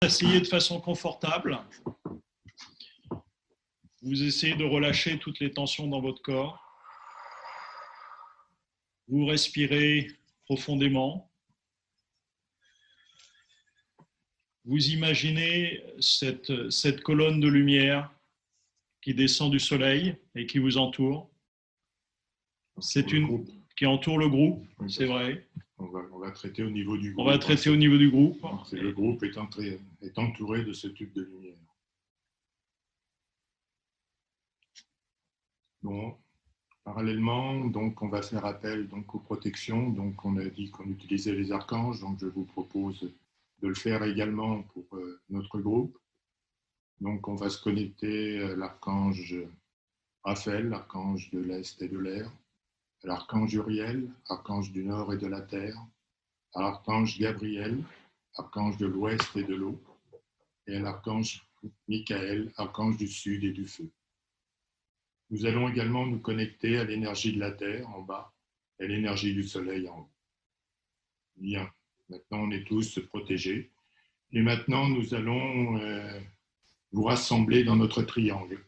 asseyez de façon confortable. Vous essayez de relâcher toutes les tensions dans votre corps. Vous respirez profondément. Vous imaginez cette colonne de lumière qui descend du soleil et qui vous entoure. C'est une qui entoure le groupe, c'est vrai. On va traiter au niveau du groupe. On va traiter au niveau du groupe. Le groupe est entouré de ce tube de lumière. Bon, parallèlement, donc on va faire appel donc aux protections. Donc on a dit qu'on utilisait les archanges, donc je vous propose de le faire également pour notre groupe. Donc on va se connecter à l'archange Raphaël, l'archange de l'Est et de l'air, à l'archange Uriel, archange du Nord et de la Terre, à l'archange Gabriel, archange de l'Ouest et de l'eau, et à l'archange Michael, archange du Sud et du feu. Nous allons également nous connecter à l'énergie de la Terre en bas et à l'énergie du Soleil en haut. Bien, maintenant on est tous protégés. Et maintenant nous allons vous rassembler dans notre triangle.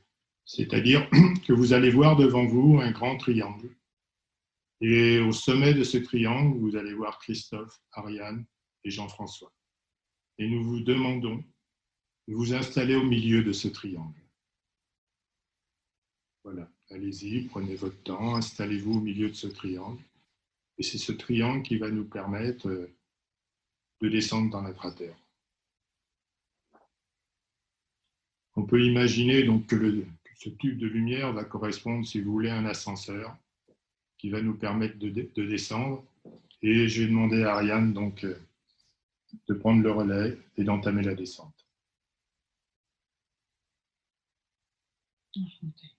C'est-à-dire que vous allez voir devant vous un grand triangle. Et au sommet de ce triangle, vous allez voir Christophe, Ariane et Jean-François. Et nous vous demandons de vous installer au milieu de ce triangle. Voilà, allez-y, prenez votre temps, installez-vous au milieu de ce triangle. Et c'est ce triangle qui va nous permettre de descendre dans l'intra-terre. On peut imaginer donc que ce tube de lumière va correspondre, si vous voulez, à un ascenseur qui va nous permettre de descendre. Et je vais demander à Ariane donc, de prendre le relais et d'entamer la descente. Enchantée.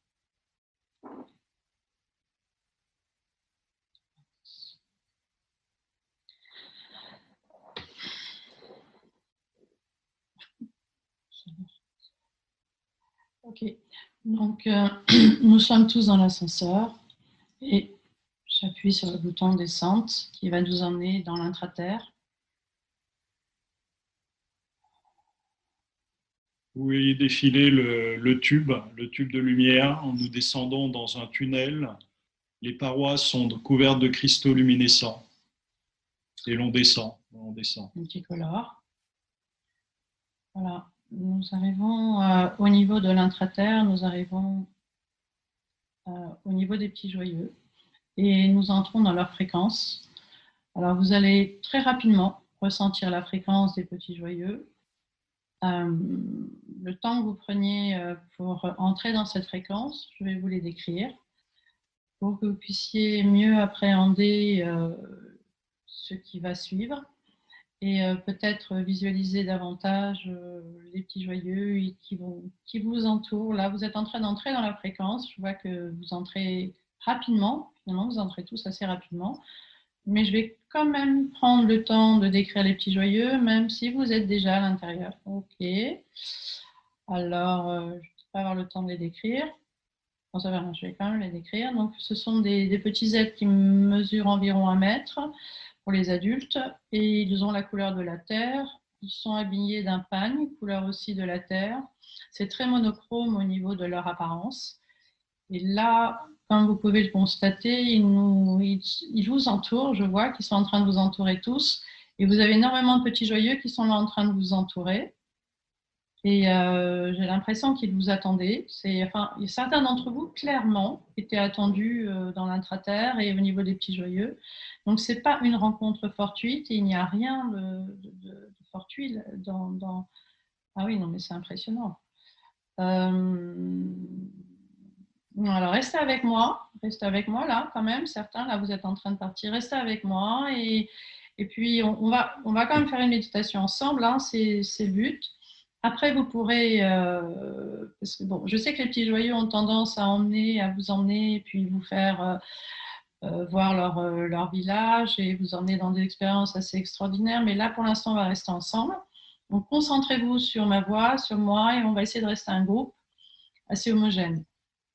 Ok, donc nous sommes tous dans l'ascenseur et j'appuie sur le bouton descente qui va nous emmener dans l'intra-terre. Vous voyez défiler le tube de lumière. Nous descendons dans un tunnel. Les parois sont couvertes de cristaux luminescents. Et l'on descend. Multicolore. Voilà. Nous arrivons au niveau de l'intra-terre, nous arrivons au niveau des petits joyeux et nous entrons dans leur fréquence. Alors vous allez très rapidement ressentir la fréquence des petits joyeux. Le temps que vous preniez pour entrer dans cette fréquence, je vais vous les décrire pour que vous puissiez mieux appréhender ce qui va suivre. Et peut-être visualiser davantage les petits joyeux qui vous entourent. Là, vous êtes en train d'entrer dans la fréquence. Je vois que vous entrez rapidement. Finalement, vous entrez tous assez rapidement. Mais je vais quand même prendre le temps de décrire les petits joyeux, même si vous êtes déjà à l'intérieur. Ok. Alors, je ne vais pas avoir le temps de les décrire. Bon, ça va, je vais quand même les décrire. Donc, ce sont des petits êtres qui mesurent environ 1 mètre. Pour les adultes, et ils ont la couleur de la terre, ils sont habillés d'un pagne, couleur aussi de la terre, c'est très monochrome au niveau de leur apparence, et là, comme vous pouvez le constater, ils vous entourent, je vois qu'ils sont en train de vous entourer tous, et vous avez énormément de petits joyeux qui sont là en train de vous entourer, et j'ai l'impression qu'ils vous attendaient. Certains d'entre vous, clairement, étaient attendus dans l'intra-terre et au niveau des petits joyeux. Donc, ce n'est pas une rencontre fortuite et il n'y a rien de fortuit dans... Ah oui, non, mais c'est impressionnant. Alors, restez avec moi là, quand même. Certains, là, vous êtes en train de partir. Restez avec moi et puis, on va quand même faire une méditation ensemble, hein, c'est le but. Après, vous pourrez, parce que bon, je sais que les petits joyeux ont tendance à vous emmener, et puis vous faire voir leur village et vous emmener dans des expériences assez extraordinaires. Mais là, pour l'instant, on va rester ensemble. Donc, concentrez-vous sur ma voix, sur moi, et on va essayer de rester un groupe assez homogène.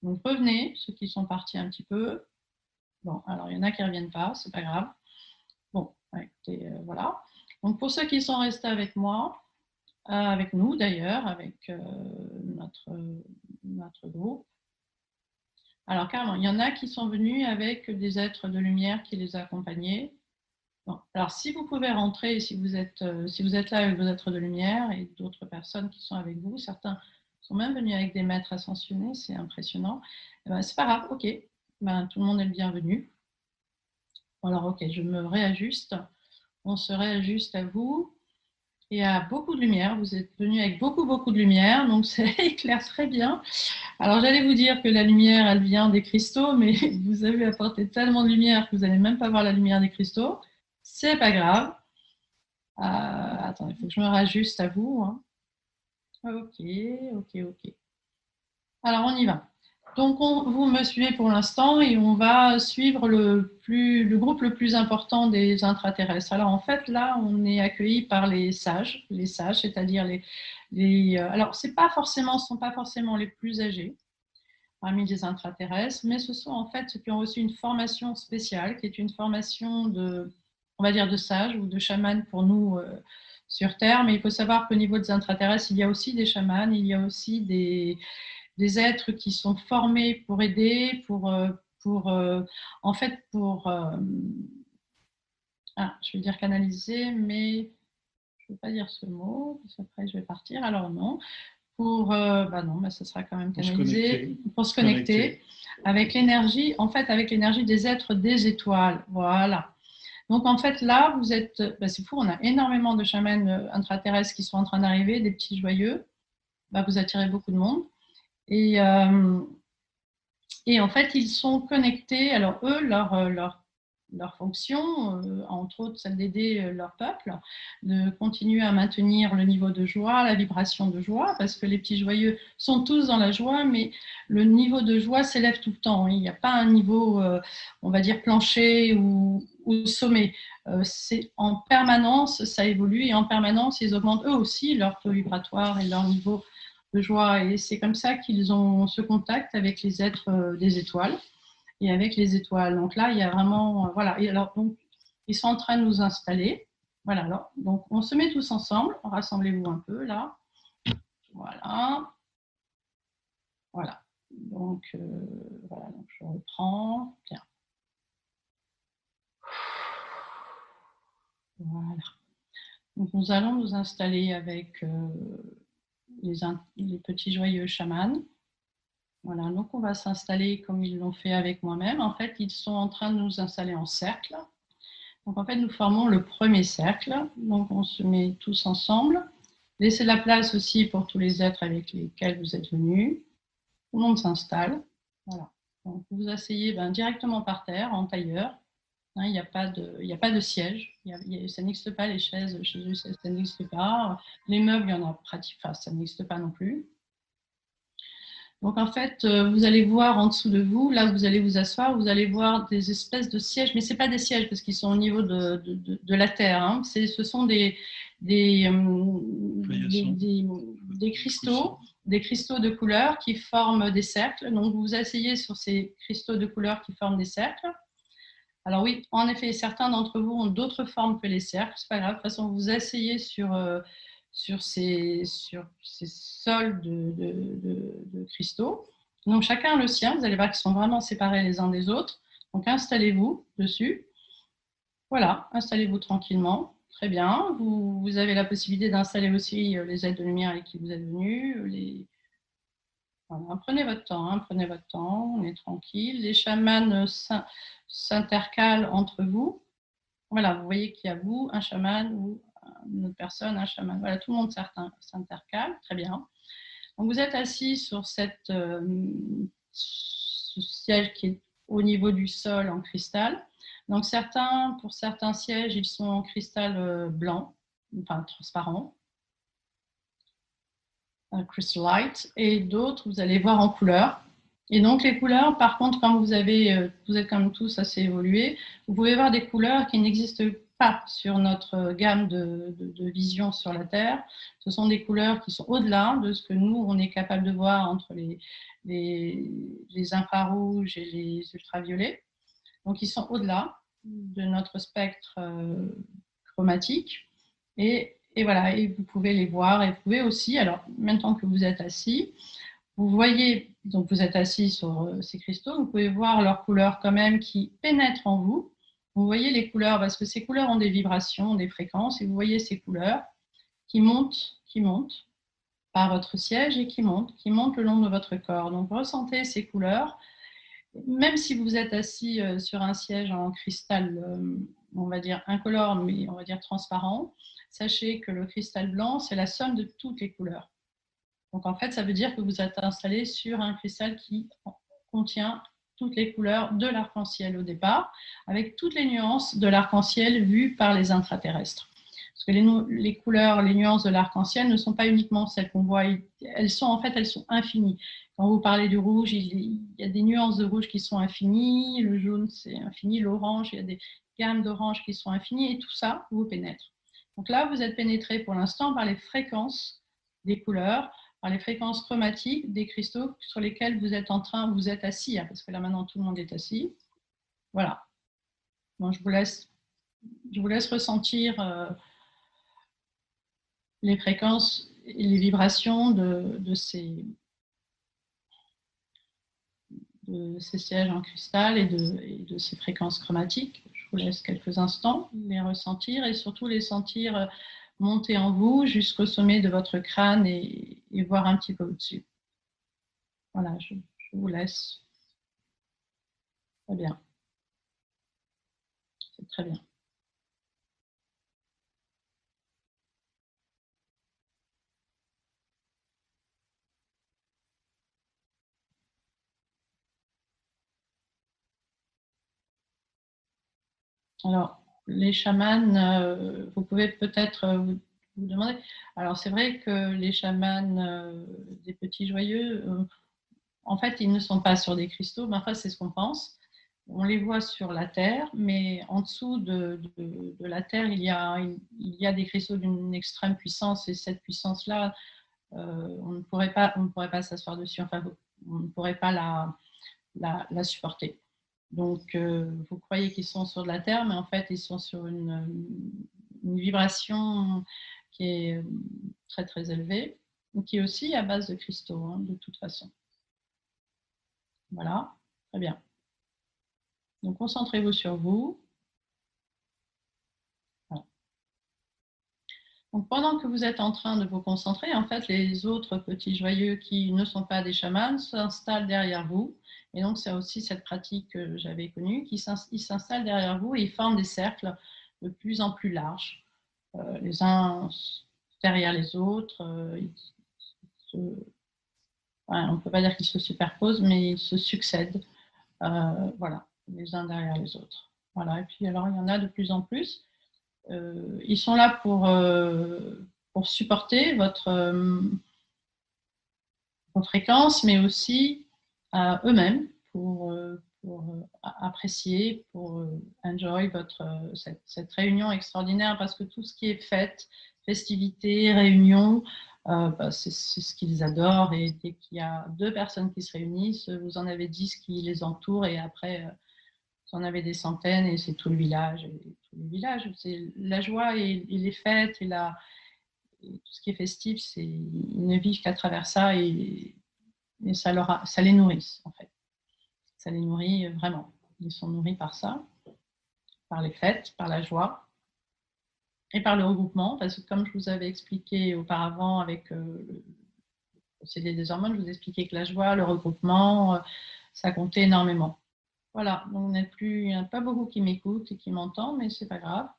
Donc, revenez, ceux qui sont partis un petit peu. Bon, alors, il y en a qui ne reviennent pas, c'est pas grave. Bon, écoutez, voilà. Donc, pour ceux qui sont restés avec moi, avec nous d'ailleurs, avec notre groupe. Alors carrément, il y en a qui sont venus avec des êtres de lumière qui les accompagnaient. Bon, alors si vous pouvez rentrer, si vous êtes là avec vos êtres de lumière et d'autres personnes qui sont avec vous, certains sont même venus avec des maîtres ascensionnés, c'est impressionnant. Ben, c'est pas grave, ok, ben, tout le monde est le bienvenu. Alors ok, je me réajuste, on se réajuste à vous. Il y a beaucoup de lumière, vous êtes venus avec beaucoup de lumière, donc ça éclaire très bien. Alors j'allais vous dire que la lumière, elle vient des cristaux, mais vous avez apporté tellement de lumière que vous n'allez même pas voir la lumière des cristaux. C'est pas grave. Attendez, il faut que je me rajuste à vous. Hein. Ok. Alors on y va. Donc vous me suivez pour l'instant et on va suivre le groupe le plus important des intraterrestres. Alors en fait là on est accueillis par les sages, c'est-à-dire alors ce sont pas forcément les plus âgés parmi les intraterrestres, mais ce sont en fait ceux qui ont reçu une formation spéciale, qui est une formation on va dire de sages ou de chamans pour nous sur Terre. Mais il faut savoir qu'au niveau des intraterrestres, il y a aussi des chamans, il y a aussi des êtres qui sont formés pour aider, en fait, je vais dire canaliser, mais je ne veux pas dire ce mot, parce qu'après je vais partir, alors non. Non, ça sera quand même canalisé, pour se connecter avec l'énergie, en fait, avec l'énergie des êtres des étoiles, voilà. Donc en fait là, vous êtes, c'est fou, on a énormément de chamans intraterrestres qui sont en train d'arriver, des petits joyeux, vous attirez beaucoup de monde. Et en fait, ils sont connectés. Alors eux, leur fonction, entre autres celle d'aider leur peuple, de continuer à maintenir le niveau de joie, la vibration de joie, parce que les petits joyeux sont tous dans la joie, mais le niveau de joie s'élève tout le temps. Il n'y a pas un niveau, on va dire, plancher ou sommet. C'est en permanence, ça évolue, et en permanence, ils augmentent eux aussi leur taux vibratoire et leur niveau de joie. Et c'est comme ça qu'ils ont ce contact avec les êtres des étoiles et avec les étoiles. Donc là, il y a vraiment, voilà. Et alors, donc, ils sont en train de nous installer. Voilà, alors, donc on se met tous ensemble. Rassemblez-vous un peu là. Voilà. Voilà. Donc, voilà, donc je reprends. Bien. Voilà. Donc, nous allons nous installer avec les petits joyeux chamans. Voilà, donc on va s'installer comme ils l'ont fait avec moi-même. En fait, ils sont en train de nous installer en cercle. Donc en fait, nous formons le premier cercle. Donc on se met tous ensemble. Laissez la place aussi pour tous les êtres avec lesquels vous êtes venus. Tout le monde s'installe. Voilà. Donc vous vous asseyez directement par terre, en tailleur. Hein, il n'y a pas de siège. Ça n'existe pas, les chaises chez eux, ça n'existe pas. Les meubles, il y en a pratiquement, ça n'existe pas non plus. Donc en fait, vous allez voir en dessous de vous, là où vous allez vous asseoir, vous allez voir des espèces de sièges, mais ce n'est pas des sièges parce qu'ils sont au niveau de la terre. Hein. Ce sont des cristaux de couleur qui forment des cercles. Donc vous vous asseyez sur ces cristaux de couleur qui forment des cercles. Alors oui, en effet, certains d'entre vous ont d'autres formes que les cercles. C'est pas grave. De toute façon, vous vous asseyez sur ces sols de cristaux. Donc chacun a le sien, vous allez voir qu'ils sont vraiment séparés les uns des autres. Donc installez-vous dessus. Voilà, installez-vous tranquillement. Très bien. Vous avez la possibilité d'installer aussi les êtres de lumière avec qui vous êtes venus. Voilà, prenez votre temps, on est tranquille. Les chamans s'intercalent entre vous. Voilà, vous voyez qu'il y a vous, un chaman ou une autre personne, un chaman. Voilà, tout le monde s'intercale, très bien. Donc vous êtes assis sur ce siège qui est au niveau du sol en cristal. Donc pour certains sièges, ils sont en cristal blanc, enfin transparent, crystallite, et d'autres, vous allez voir en couleur. Et donc les couleurs, par contre, quand vous êtes quand même tous assez évolués, vous pouvez voir des couleurs qui n'existent pas sur notre gamme de vision sur la Terre. Ce sont des couleurs qui sont au-delà de ce que nous, on est capable de voir entre les infrarouges et les ultraviolets. Donc ils sont au-delà de notre spectre chromatique. Et Et voilà, et vous pouvez les voir. Et vous pouvez aussi, alors maintenant que vous êtes assis, vous voyez, donc vous êtes assis sur ces cristaux, vous pouvez voir leurs couleurs quand même qui pénètrent en vous. Vous voyez les couleurs, parce que ces couleurs ont des vibrations, des fréquences, et vous voyez ces couleurs qui montent par votre siège et qui montent le long de votre corps. Donc ressentez ces couleurs. Même si vous êtes assis sur un siège en cristal, on va dire incolore, mais on va dire transparent, sachez que le cristal blanc, c'est la somme de toutes les couleurs. Donc en fait, ça veut dire que vous êtes installé sur un cristal qui contient toutes les couleurs de l'arc-en-ciel au départ, avec toutes les nuances de l'arc-en-ciel vues par les intraterrestres. Parce que les couleurs, les nuances de l'arc-en-ciel ne sont pas uniquement celles qu'on voit, elles sont infinies. Quand vous parlez du rouge, il y a des nuances de rouge qui sont infinies, le jaune c'est infini, l'orange, il y a des gammes d'orange qui sont infinies, et tout ça vous pénètre. Donc là, vous êtes pénétré pour l'instant par les fréquences des couleurs, par les fréquences chromatiques des cristaux sur lesquels vous êtes assis, hein, parce que là maintenant tout le monde est assis. Voilà. Bon, je vous laisse ressentir les fréquences et les vibrations de ces sièges en cristal et de ces fréquences chromatiques. Je vous laisse quelques instants les ressentir et surtout les sentir monter en vous jusqu'au sommet de votre crâne et voir un petit peu au-dessus. Voilà, je vous laisse. Très bien. C'est très bien. Alors, les chamans, vous pouvez peut-être vous demander. Alors, c'est vrai que les chamans des petits joyeux, en fait, ils ne sont pas sur des cristaux, mais enfin, c'est ce qu'on pense. On les voit sur la Terre, mais en dessous de la Terre, il y a des cristaux d'une extrême puissance, et cette puissance-là, on ne pourrait pas s'asseoir dessus, enfin, on ne pourrait pas la supporter. Donc, vous croyez qu'ils sont sur de la Terre, mais en fait, ils sont sur une vibration qui est très, très élevée, et qui est aussi à base de cristaux, hein, de toute façon. Voilà, très bien. Donc, concentrez-vous sur vous. Voilà. Donc, pendant que vous êtes en train de vous concentrer, en fait, les autres petits joyeux qui ne sont pas des chamans s'installent derrière vous. Et donc, c'est aussi cette pratique que j'avais connue, ils s'installent derrière vous et ils forment des cercles de plus en plus larges, les uns derrière les autres. On ne peut pas dire qu'ils se superposent, mais ils se succèdent, voilà, les uns derrière les autres. Voilà. Et puis, alors, il y en a de plus en plus. Ils sont là pour supporter vos fréquences, mais aussi eux-mêmes pour apprécier, pour enjoy cette réunion extraordinaire, parce que tout ce qui est fête, festivité, réunion, c'est ce qu'ils adorent. Et dès qu'il y a 2 personnes qui se réunissent, vous en avez 10 qui les entourent, et après, vous en avez des centaines, et c'est tout le village. C'est la joie et les fêtes et tout ce qui est festif, ils ne vivent qu'à travers ça, et ça les nourrit, en fait. Ça les nourrit vraiment. Ils sont nourris par ça, par les fêtes, par la joie et par le regroupement, parce que comme je vous avais expliqué auparavant avec le procédé des hormones, je vous expliquais que la joie, le regroupement, ça comptait énormément. Voilà, donc il n'y en a pas beaucoup qui m'écoutent et qui m'entendent, mais c'est pas grave.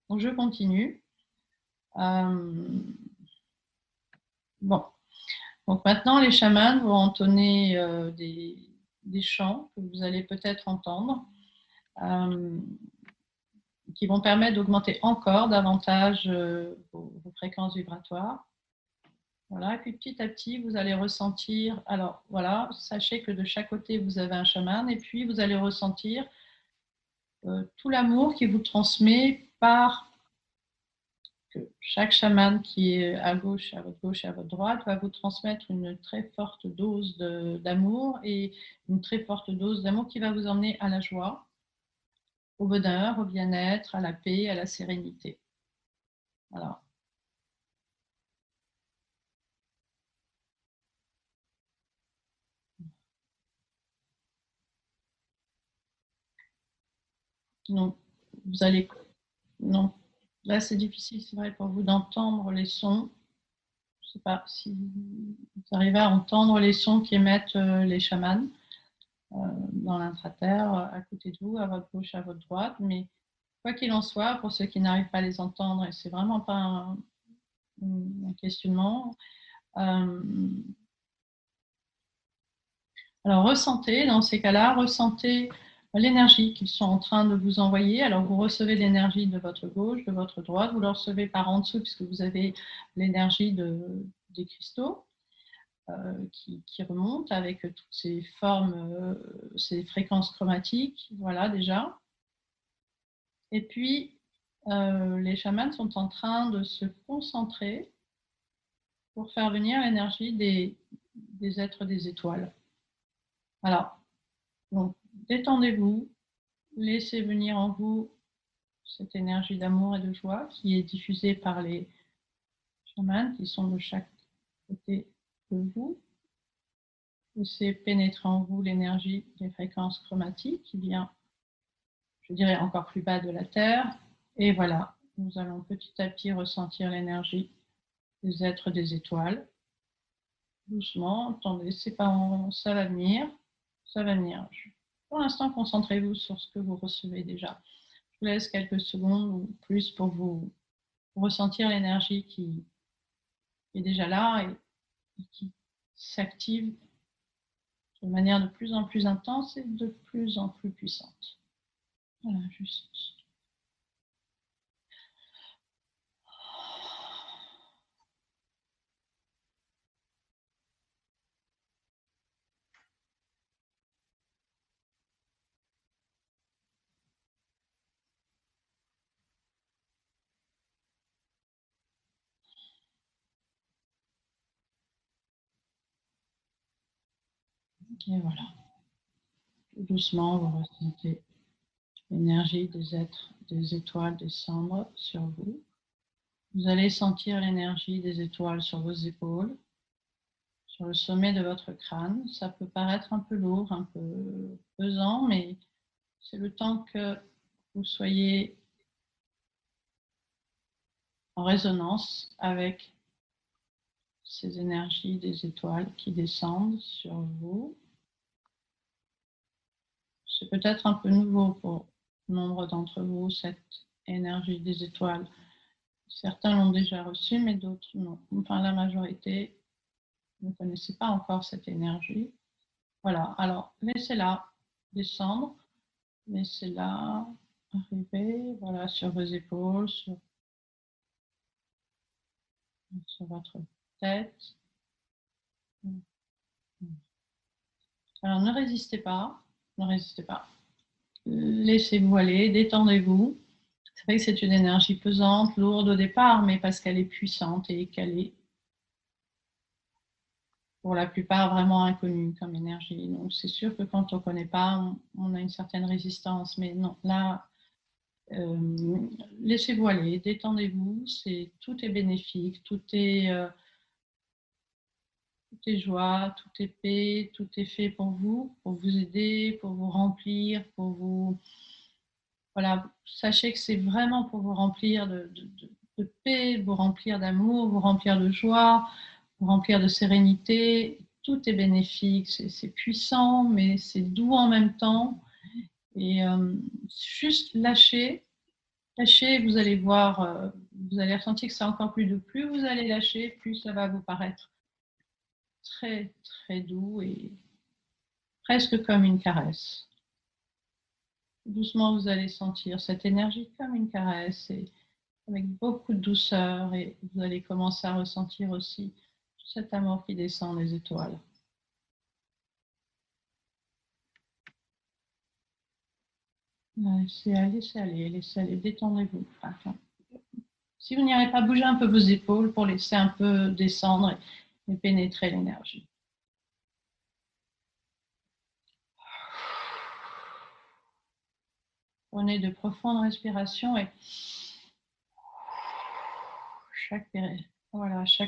Donc je continue. Bon, donc maintenant les chamans vont entonner des chants que vous allez peut-être entendre, qui vont permettre d'augmenter encore davantage vos fréquences vibratoires. Voilà, et puis petit à petit, vous allez ressentir, alors voilà, sachez que de chaque côté, vous avez un chaman, et puis vous allez ressentir tout l'amour qui vous transmet par que chaque chaman qui est à votre gauche et à votre droite va vous transmettre une très forte dose d'amour, et une très forte dose d'amour qui va vous emmener à la joie, au bonheur, au bien-être, à la paix, à la sérénité. Voilà. Donc, vous allez... Non, là, c'est difficile, c'est vrai, pour vous d'entendre les sons. Je ne sais pas si vous arrivez à entendre les sons qu'émettent les chamans dans l'intraterre, à côté de vous, à votre gauche, à votre droite. Mais quoi qu'il en soit, pour ceux qui n'arrivent pas à les entendre, et c'est vraiment pas un questionnement, alors ressentez, dans ces cas-là, ressentez l'énergie qu'ils sont en train de vous envoyer. Alors vous recevez l'énergie de votre gauche, de votre droite, vous le recevez par en dessous puisque vous avez l'énergie des cristaux qui remontent avec toutes ces formes, ces fréquences chromatiques, voilà déjà. Et puis les chamans sont en train de se concentrer pour faire venir l'énergie des êtres des étoiles. Alors, donc, détendez-vous, laissez venir en vous cette énergie d'amour et de joie qui est diffusée par les chamans qui sont de chaque côté de vous. Laissez pénétrer en vous l'énergie des fréquences chromatiques qui vient, je dirais, encore plus bas de la Terre. Et voilà, nous allons petit à petit ressentir l'énergie des êtres des étoiles. Doucement, attendez, c'est pas ça va venir, ça va venir. Pour l'instant, concentrez-vous sur ce que vous recevez déjà. Je vous laisse quelques secondes ou plus pour vous ressentir l'énergie qui est déjà là et qui s'active de manière de plus en plus intense et de plus en plus puissante. Voilà, juste. Et voilà. Tout doucement, vous ressentez l'énergie des êtres, des étoiles descendre sur vous. Vous allez sentir l'énergie des étoiles sur vos épaules, sur le sommet de votre crâne. Ça peut paraître un peu lourd, un peu pesant, mais c'est le temps que vous soyez en résonance avec ces énergies des étoiles qui descendent sur vous. C'est peut-être un peu nouveau pour nombre d'entre vous, cette énergie des étoiles. Certains l'ont déjà reçue, mais d'autres non. Enfin, la majorité ne connaissait pas encore cette énergie. Voilà, alors laissez-la descendre, laissez-la arriver, voilà, sur vos épaules, sur votre tête. Alors ne résistez pas, ne résistez pas. Laissez-vous aller, détendez-vous. C'est vrai que c'est une énergie pesante, lourde au départ, mais parce qu'elle est puissante et qu'elle est pour la plupart vraiment inconnue comme énergie. Donc c'est sûr que quand on ne connaît pas, on a une certaine résistance, mais non, là, laissez-vous aller, détendez-vous, tout est bénéfique, tout est joie, tout est paix, tout est fait pour vous aider, pour vous remplir, pour vous... Voilà, sachez que c'est vraiment pour vous remplir de paix, vous remplir d'amour, vous remplir de joie, vous remplir de sérénité. Tout est bénéfique, c'est puissant, mais c'est doux en même temps. Et juste lâchez, vous allez voir, vous allez ressentir que c'est encore plus doux. Plus vous allez lâcher, plus ça va vous paraître très, très doux et presque comme une caresse. Doucement, vous allez sentir cette énergie comme une caresse et avec beaucoup de douceur, et vous allez commencer à ressentir aussi cet amour qui descend des étoiles. Laissez aller, détendez-vous. Enfin, si vous n'y arrivez pas, bougez un peu vos épaules pour laisser un peu descendre et pénétrer l'énergie. Prenez de profondes respirations et chaque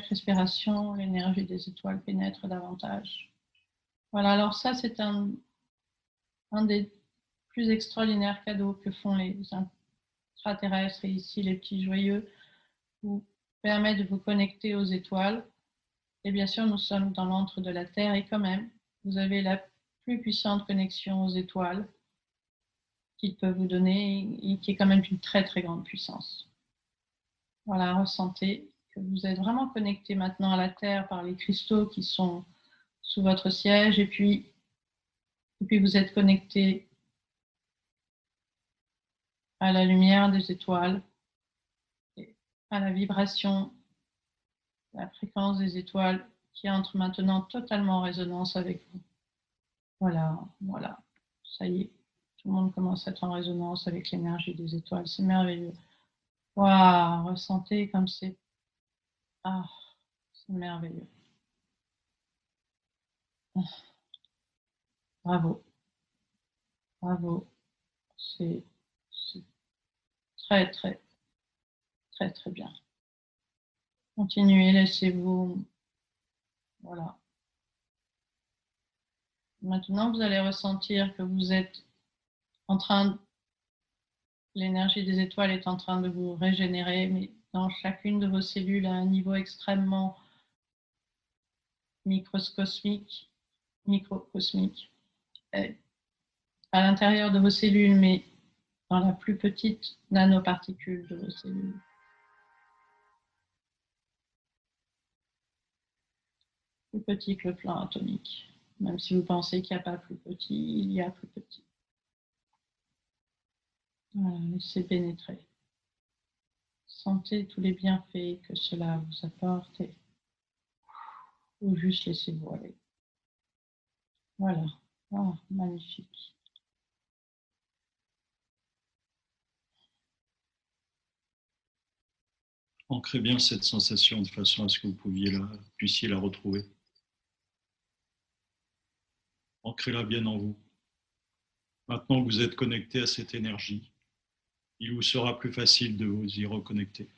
respiration, l'énergie des étoiles pénètre davantage. Voilà, alors ça c'est un des plus extraordinaire cadeau que font les extraterrestres et ici les petits joyeux vous permet de vous connecter aux étoiles. Et bien sûr, nous sommes dans l'antre de la Terre et quand même, vous avez la plus puissante connexion aux étoiles qu'il peut vous donner et qui est quand même d'une très très grande puissance. Voilà, ressentez que vous êtes vraiment connecté maintenant à la Terre par les cristaux qui sont sous votre siège et puis vous êtes connecté à la lumière des étoiles, à la vibration, la fréquence des étoiles qui entre maintenant totalement en résonance avec vous. Voilà, voilà, ça y est, tout le monde commence à être en résonance avec l'énergie des étoiles, c'est merveilleux. Waouh, ressentez comme c'est... Ah, c'est merveilleux. Bravo, bravo, c'est très, très, très, très bien. Continuez, laissez-vous... Voilà. Maintenant, vous allez ressentir que vous êtes en train... L'énergie des étoiles est en train de vous régénérer, mais dans chacune de vos cellules à un niveau extrêmement microcosmique, à l'intérieur de vos cellules, mais dans la plus petite nanoparticule de vos cellules. Plus petit que le plan atomique. Même si vous pensez qu'il n'y a pas plus petit, il y a plus petit. Voilà, laissez pénétrer. Sentez tous les bienfaits que cela vous apporte ou juste laissez-vous aller. Voilà. Oh, magnifique. Ancrez bien cette sensation de façon à ce que vous puissiez la retrouver. Ancrez-la bien en vous. Maintenant que vous êtes connecté à cette énergie, il vous sera plus facile de vous y reconnecter.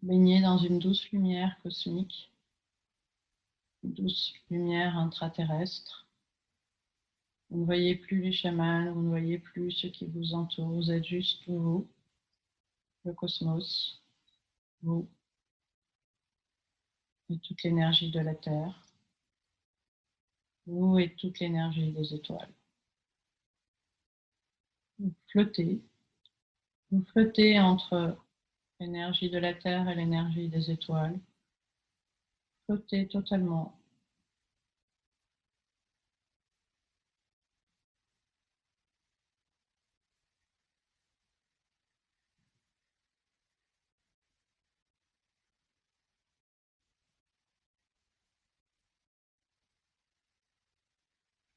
Baignez dans une douce lumière cosmique, une douce lumière intraterrestre. Vous ne voyez plus les chamans, vous ne voyez plus ceux qui vous entourent, vous êtes juste vous, le cosmos, vous et toute l'énergie de la Terre, vous et toute l'énergie des étoiles. Vous flottez entre l'énergie de la Terre et l'énergie des étoiles. Flottez totalement.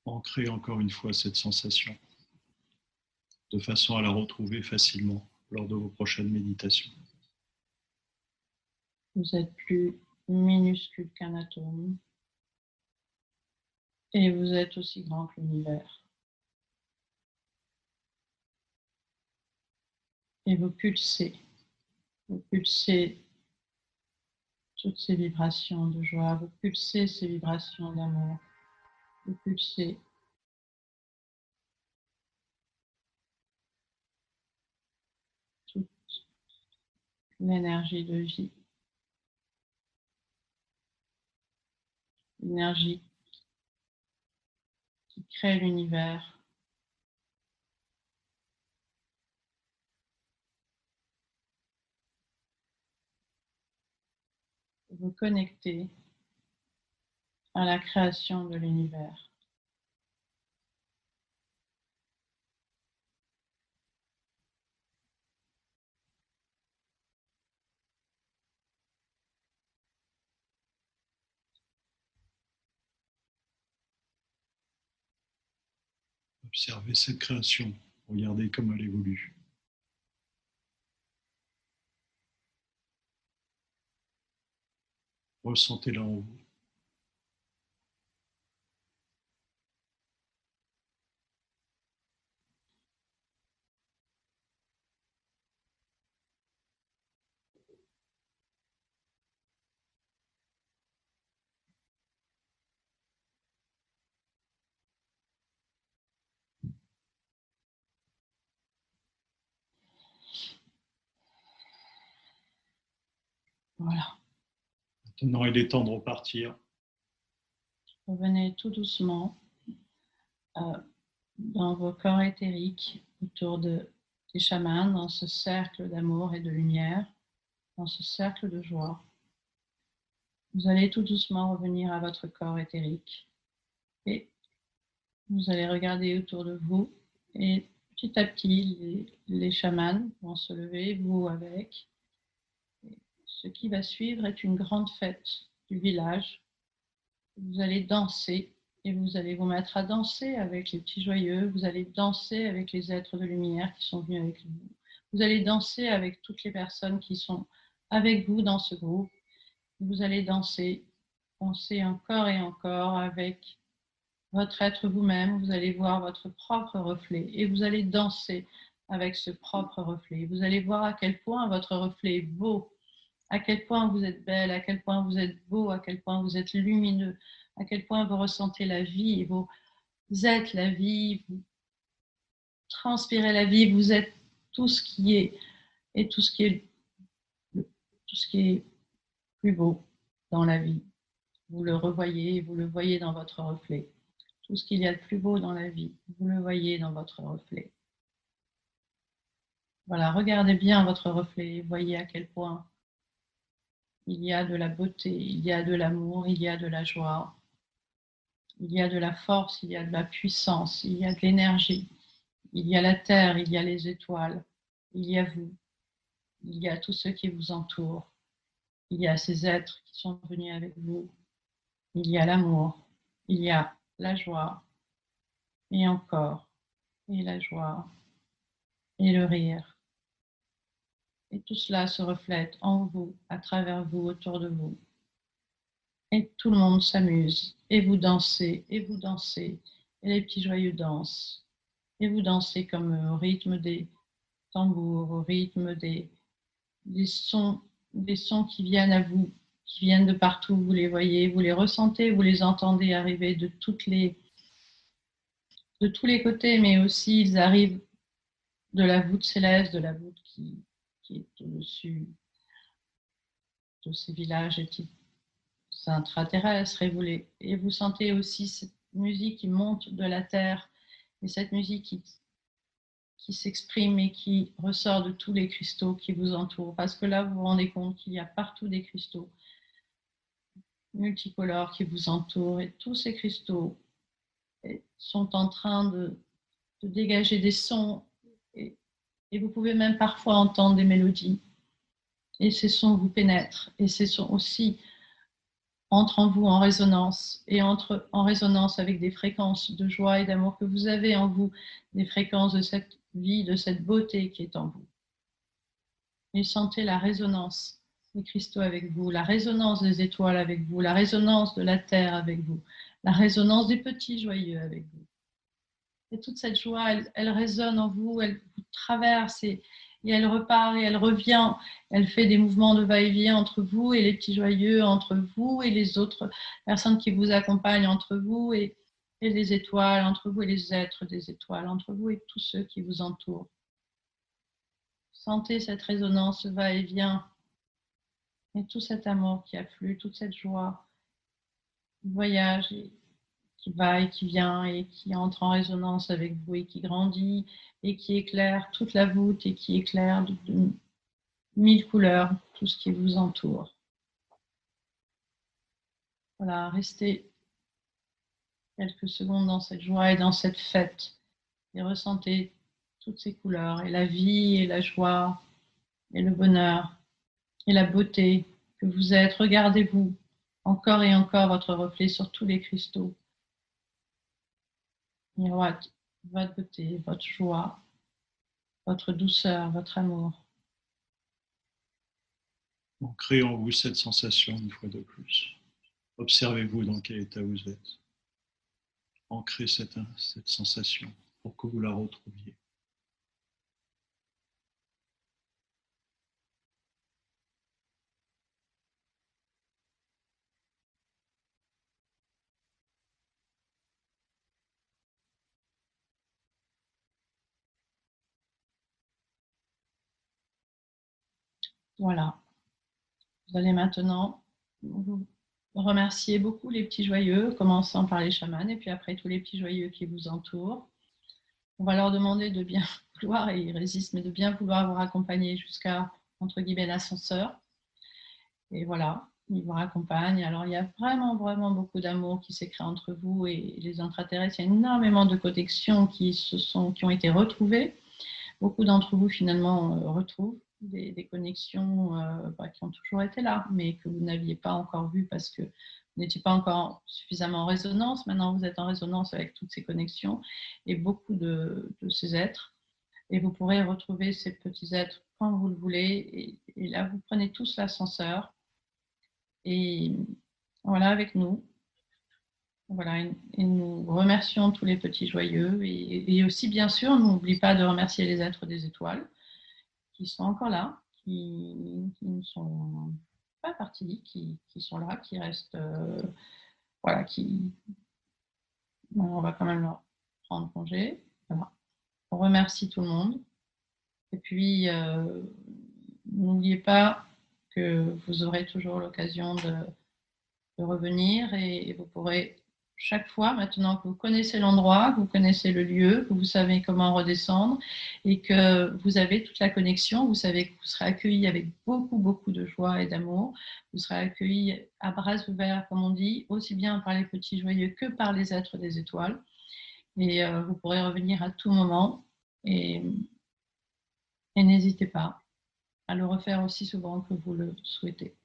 Ancrez encore une fois cette sensation, de façon à la retrouver facilement lors de vos prochaines méditations. Vous êtes plus minuscule qu'un atome et vous êtes aussi grand que l'univers. Et vous pulsez toutes ces vibrations de joie, vous pulsez ces vibrations d'amour, vous pulsez toute l'énergie de vie, l'énergie qui crée l'univers. Vous connectez à la création de l'univers. Observez cette création, regardez comme elle évolue. Ressentez-la en vous. Voilà. Maintenant, il est temps de repartir. Revenez tout doucement dans vos corps éthériques autour des chamans, dans ce cercle d'amour et de lumière, dans ce cercle de joie. Vous allez tout doucement revenir à votre corps éthérique et vous allez regarder autour de vous et petit à petit, les chamans vont se lever, vous avec. Et ce qui va suivre est une grande fête du village. Vous allez danser et vous allez vous mettre à danser avec les petits joyeux. Vous allez danser avec les êtres de lumière qui sont venus avec vous. Vous allez danser avec toutes les personnes qui sont avec vous dans ce groupe. Vous allez danser encore et encore avec votre être vous-même. Vous allez voir votre propre reflet et vous allez danser avec ce propre reflet. Vous allez voir à quel point votre reflet est beau, à quel point vous êtes belle, à quel point vous êtes beau, à quel point vous êtes lumineux, à quel point vous ressentez la vie et vous êtes la vie, vous transpirez la vie, vous êtes tout ce qui est et tout ce qui est plus beau dans la vie. Vous le revoyez, vous le voyez dans votre reflet. Tout ce qu'il y a de plus beau dans la vie, vous le voyez dans votre reflet. Voilà, regardez bien votre reflet, voyez à quel point il y a de la beauté, il y a de l'amour, il y a de la joie, il y a de la force, il y a de la puissance, il y a de l'énergie, il y a la terre, il y a les étoiles, il y a vous, il y a tous ceux qui vous entourent, il y a ces êtres qui sont venus avec vous, il y a l'amour, il y a la joie, et encore, et la joie, et le rire. Et tout cela se reflète en vous, à travers vous, autour de vous. Et tout le monde s'amuse, et vous dansez, et les petits joyeux dansent, et vous dansez comme au rythme des tambours, au rythme des sons qui viennent à vous, qui viennent de partout, vous les voyez, vous les ressentez, vous les entendez arriver de tous les côtés, mais aussi ils arrivent de la voûte céleste, de la voûte qui est au-dessus de ces villages intraterrestres, et vous sentez aussi cette musique qui monte de la terre, et cette musique qui s'exprime et qui ressort de tous les cristaux qui vous entourent. Parce que là, vous vous rendez compte qu'il y a partout des cristaux multicolores qui vous entourent, et tous ces cristaux sont en train de dégager des sons, et, et vous pouvez même parfois entendre des mélodies. Et ces sons vous pénètrent, et ces sons aussi entrent en vous en résonance, et entrent en résonance avec des fréquences de joie et d'amour que vous avez en vous, des fréquences de cette vie, de cette beauté qui est en vous. Et sentez la résonance des cristaux avec vous, la résonance des étoiles avec vous, la résonance de la terre avec vous, la résonance des petits joyeux avec vous. Et toute cette joie, elle résonne en vous, elle vous traverse et elle repart et elle revient. Elle fait des mouvements de va-et-vient entre vous et les petits joyeux, entre vous et les autres personnes qui vous accompagnent, entre vous et les étoiles, entre vous et les êtres des étoiles, entre vous et tous ceux qui vous entourent. Sentez cette résonance, ce va-et-vient et tout cet amour qui afflue, toute cette joie, voyage qui va et qui vient et qui entre en résonance avec vous et qui grandit et qui éclaire toute la voûte et qui éclaire de 1000 couleurs tout ce qui vous entoure. Voilà, restez quelques secondes dans cette joie et dans cette fête et ressentez toutes ces couleurs et la vie et la joie et le bonheur et la beauté que vous êtes. Regardez-vous encore et encore votre reflet sur tous les cristaux. Miroite votre beauté, votre joie, votre douceur, votre amour. Ancrez en vous cette sensation une fois de plus. Observez-vous dans quel état vous êtes. Ancrez cette sensation pour que vous la retrouviez. Voilà. Vous allez maintenant remercier beaucoup les petits joyeux, commençant par les chamans et puis après tous les petits joyeux qui vous entourent. On va leur demander de bien vouloir, et ils résistent, mais de bien vouloir vous raccompagner jusqu'à, entre guillemets, l'ascenseur. Et voilà, ils vous raccompagnent. Alors, il y a vraiment, vraiment beaucoup d'amour qui s'est créé entre vous et les intraterrestres. Il y a énormément de connexions qui ont été retrouvées. Beaucoup d'entre vous, finalement, retrouvent des connexions qui ont toujours été là, mais que vous n'aviez pas encore vues parce que vous n'étiez pas encore suffisamment en résonance. Maintenant, vous êtes en résonance avec toutes ces connexions et beaucoup de ces êtres. Et vous pourrez retrouver ces petits êtres quand vous le voulez. Et là, vous prenez tous l'ascenseur. Et voilà, avec nous. Voilà, et nous remercions tous les petits joyeux. Et aussi, bien sûr, n'oublie pas de remercier les êtres des étoiles qui sont encore là, qui ne sont pas partis, qui sont là, qui restent. Voilà, on va quand même leur prendre congé. Voilà. On remercie tout le monde. Et puis, n'oubliez pas que vous aurez toujours l'occasion de revenir et vous pourrez, chaque fois, maintenant que vous connaissez l'endroit, que vous connaissez le lieu, que vous savez comment redescendre et que vous avez toute la connexion, vous savez que vous serez accueilli avec beaucoup, beaucoup de joie et d'amour. Vous serez accueilli à bras ouverts, comme on dit, aussi bien par les petits joyeux que par les êtres des étoiles. Et vous pourrez revenir à tout moment. Et n'hésitez pas à le refaire aussi souvent que vous le souhaitez.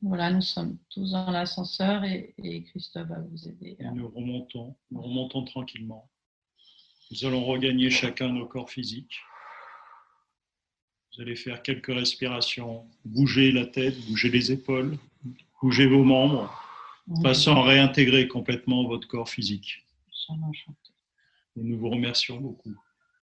Voilà, nous sommes tous dans l'ascenseur et Christophe va vous aider. Nous remontons tranquillement. Nous allons regagner chacun nos corps physiques. Vous allez faire quelques respirations, bouger la tête, bouger les épaules, bouger vos membres, de façon à réintégrer complètement votre corps physique. Et nous vous remercions beaucoup.